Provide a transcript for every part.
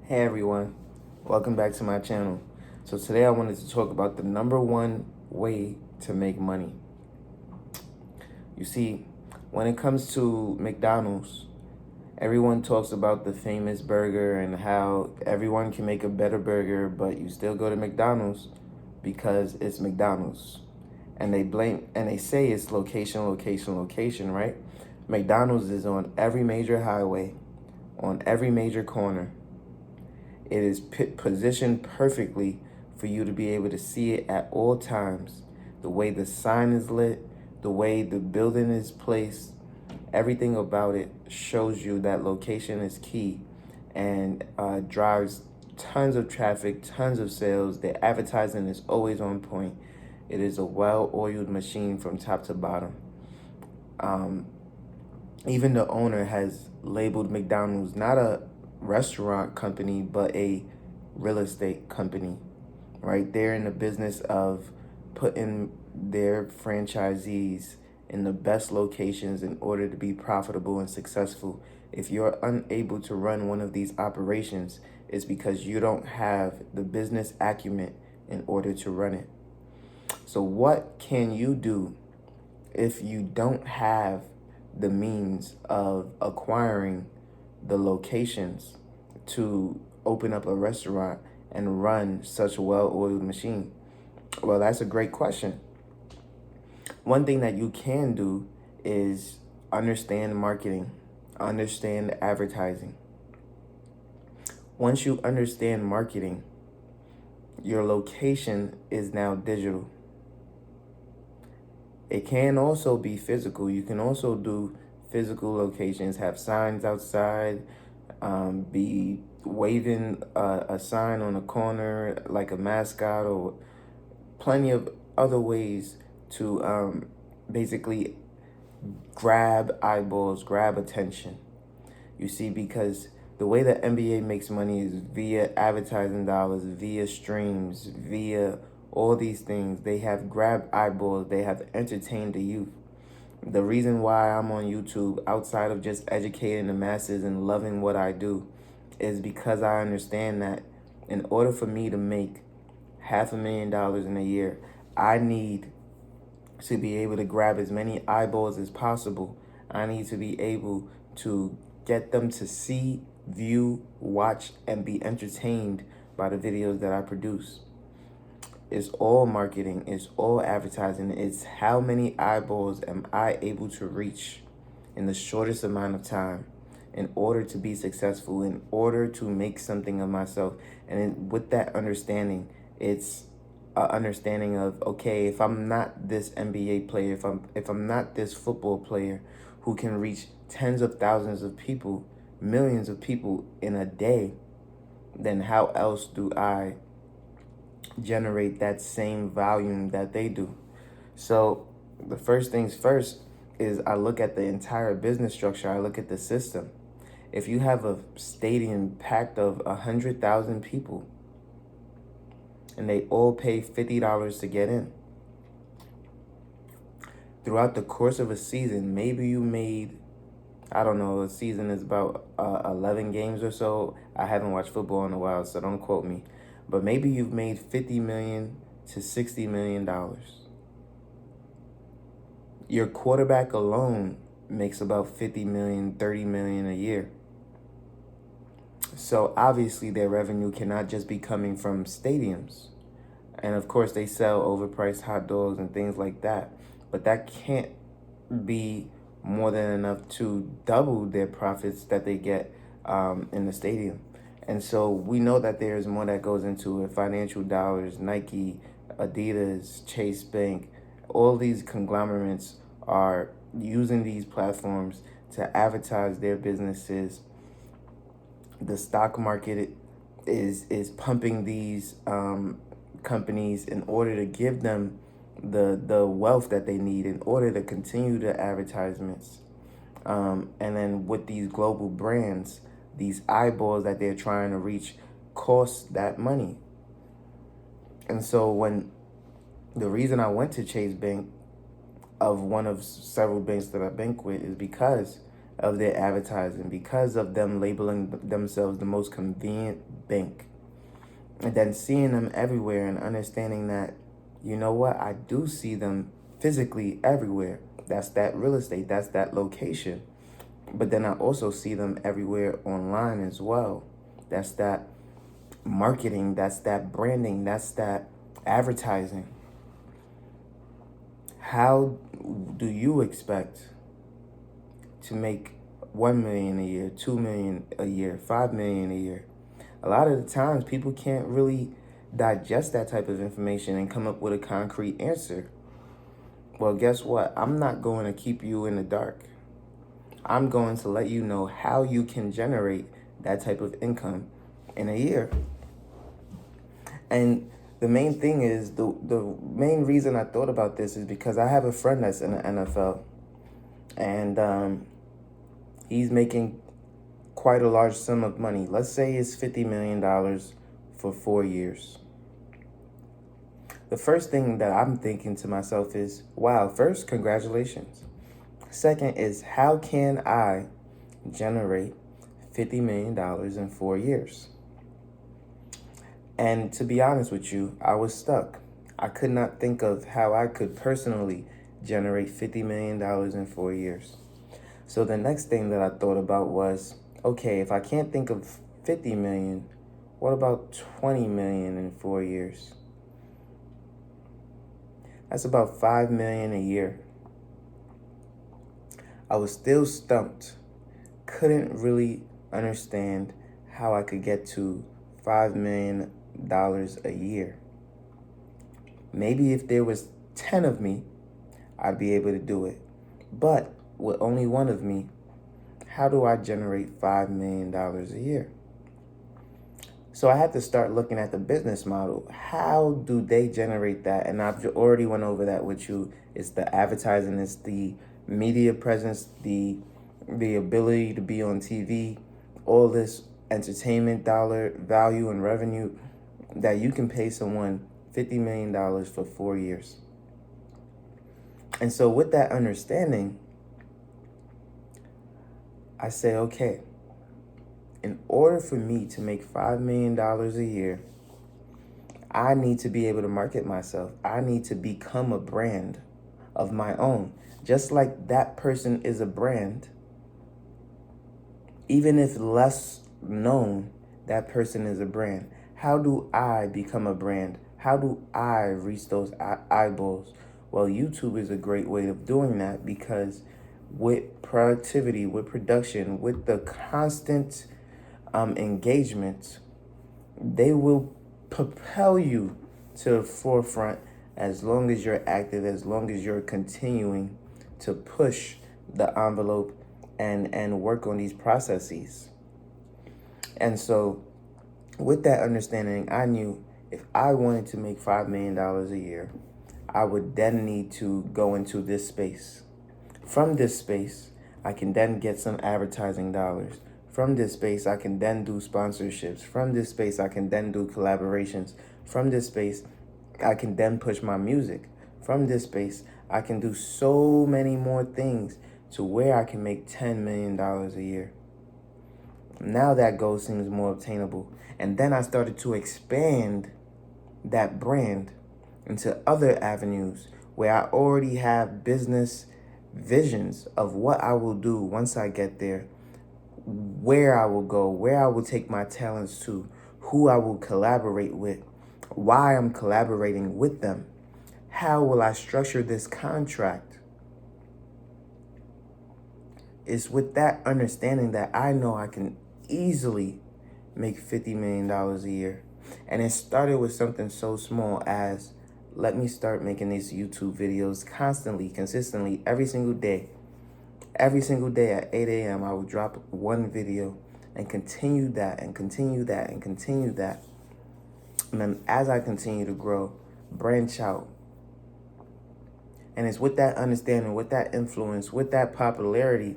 Hey everyone, welcome back to my channel. So today I wanted to talk about the number one way to make money. You see, when it comes to McDonald's, everyone talks about the famous burger and how everyone can make a better burger, but you still go to McDonald's because it's McDonald's. And they say it's location, location, location, right? McDonald's is on every major highway, on every major corner. It is positioned perfectly for you to be able to see it at all times. The way the sign is lit, the way the building is placed, everything about it shows you that location is key and drives tons of traffic, tons of sales. The advertising is always on point. It is a well-oiled machine from top to bottom. Even the owner has labeled McDonald's not a restaurant company, but a real estate company, right? They're in the business of putting their franchisees in the best locations in order to be profitable and successful. If you're unable to run one of these operations, it's because you don't have the business acumen in order to run it. So what can you do if you don't have the means of acquiring the locations to open up a restaurant and run such a well-oiled machine? Well, that's a great question. One thing that you can do is understand marketing, understand advertising. Once you understand marketing, your location is now digital. It can also be physical. You can also do physical locations, have signs outside, be waving a sign on a corner like a mascot, or plenty of other ways to basically grab eyeballs, grab attention. You see, because the way the NBA makes money is via advertising dollars, via streams, via all these things. They have grabbed eyeballs. They have entertained the youth. The reason why I'm on YouTube, outside of just educating the masses and loving what I do, is because I understand that in order for me to make $500,000 in a year, I need to be able to grab as many eyeballs as possible. I need to be able to get them to see, view, watch, and be entertained by the videos that I produce. It's all marketing, it's all advertising. It's how many eyeballs am I able to reach in the shortest amount of time in order to be successful, in order to make something of myself. And with that understanding, it's an understanding of, okay, if I'm not this NBA player, if I'm not this football player who can reach tens of thousands of people, millions of people in a day, then how else do I generate that same volume that they do? So the first things first is I look at the entire business structure. I look at the system. If you have a stadium packed of 100,000 people and they all pay $50 to get in, throughout the course of a season, maybe you made, I don't know, a season is about 11 games or so. I haven't watched football in a while, so don't quote me. But maybe you've made $50 million to $60 million. Your quarterback alone makes about 50 million, 30 million a year. So obviously their revenue cannot just be coming from stadiums. And of course they sell overpriced hot dogs and things like that. But that can't be more than enough to double their profits that they get in the stadium. And so we know that there's more that goes into it. Financial dollars, Nike, Adidas, Chase Bank, all these conglomerates are using these platforms to advertise their businesses. The stock market is pumping these companies in order to give them the wealth that they need in order to continue the advertisements. And then with these global brands, these eyeballs that they're trying to reach cost that money. And so when the reason I went to Chase Bank, of one of several banks that I bank with, is because of their advertising, because of them labeling themselves the most convenient bank. And then seeing them everywhere and understanding that, you know what, I do see them physically everywhere. That's that real estate, that's that location. But then I also see them everywhere online as well. That's that marketing, that's that branding, that's that advertising. How do you expect to make 1 million a year, 2 million a year, 5 million a year? A lot of the times people can't really digest that type of information and come up with a concrete answer. Well, guess what? I'm not going to keep you in the dark. I'm going to let you know how you can generate that type of income in a year. And the main thing is, the main reason I thought about this is because I have a friend that's in the NFL, and he's making quite a large sum of money. Let's say it's $50 million for 4 years. The first thing that I'm thinking to myself is, wow, first, congratulations. Second is, how can I generate $50 million in 4 years? And to be honest with you, I was stuck. I could not think of how I could personally generate $50 million in 4 years. So the next thing that I thought about was, okay, if I can't think of 50 million, what about 20 million in 4 years? That's about 5 million a year. I was still stumped. Couldn't really understand how I could get to $5 million a year. Maybe if there was 10 of me, I'd be able to do it. But with only one of me, how do I generate $5 million a year? So I had to start looking at the business model. How do they generate that? And I've already went over that with you. It's the advertising, it's the media presence, the ability to be on TV, all this entertainment dollar value and revenue that you can pay someone $50 million for 4 years. And so with that understanding, I say, okay, in order for me to make $5 million a year, I need to be able to market myself. I need to become a brand of my own. Just like that person is a brand, even if less known, that person is a brand. How do I become a brand? How do I reach those eyeballs? Well, YouTube is a great way of doing that, because with productivity, with production, with the constant engagement, they will propel you to the forefront as long as you're active, as long as you're continuing to push the envelope and work on these processes. And so with that understanding, I knew if I wanted to make $5 million a year, I would then need to go into this space. From this space, I can then get some advertising dollars. From this space, I can then do sponsorships. From this space, I can then do collaborations. From this space, I can then push my music. From this space, I can do so many more things to where I can make $10 million a year. Now that goal seems more obtainable. And then I started to expand that brand into other avenues where I already have business visions of what I will do once I get there, where I will go, where I will take my talents to, who I will collaborate with, why I'm collaborating with them, how will I structure this contract. It's with that understanding that I know I can easily make $50 million a year. And it started with something so small as, let me start making these YouTube videos constantly, consistently, every single day. Every single day at 8 a.m., I would drop one video and continue that and continue that and continue that. And then as I continue to grow, branch out. And it's with that understanding, with that influence, with that popularity,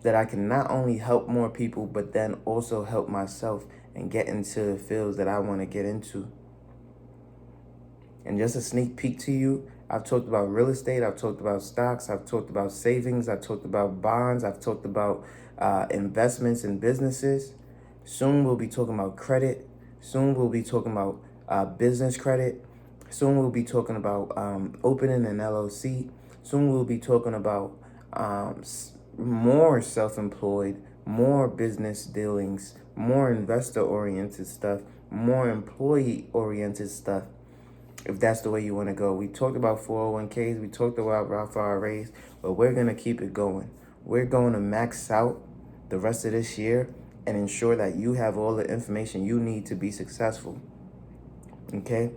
that I can not only help more people, but then also help myself and get into the fields that I want to get into. And just a sneak peek to you, I've talked about real estate, I've talked about stocks, I've talked about savings, I've talked about bonds, I've talked about investments in businesses. Soon we'll be talking about credit. Soon we'll be talking about business credit. Soon we'll be talking about opening an LLC. Soon we'll be talking about more self-employed, more business dealings, more investor-oriented stuff, more employee-oriented stuff, if that's the way you want to go. We talked about 401ks, we talked about Roth IRAs, but we're going to keep it going. We're going to max out the rest of this year and ensure that you have all the information you need to be successful. Okay?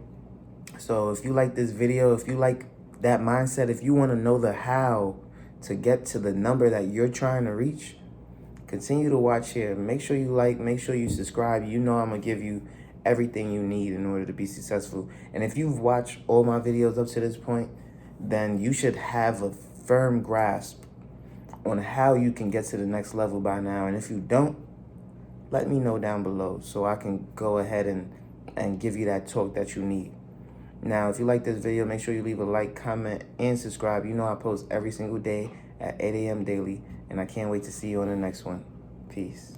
So if you like this video, if you like that mindset, if you want to know the how to get to the number that you're trying to reach, continue to watch here. Make sure you like, make sure you subscribe. You know I'm going to give you everything you need in order to be successful. And if you've watched all my videos up to this point, then you should have a firm grasp on how you can get to the next level by now. And if you don't, let me know down below so I can go ahead and give you that talk that you need. Now, if you like this video, make sure you leave a like, comment, and subscribe. You know I post every single day at 8 a.m. daily, and I can't wait to see you on the next one. Peace.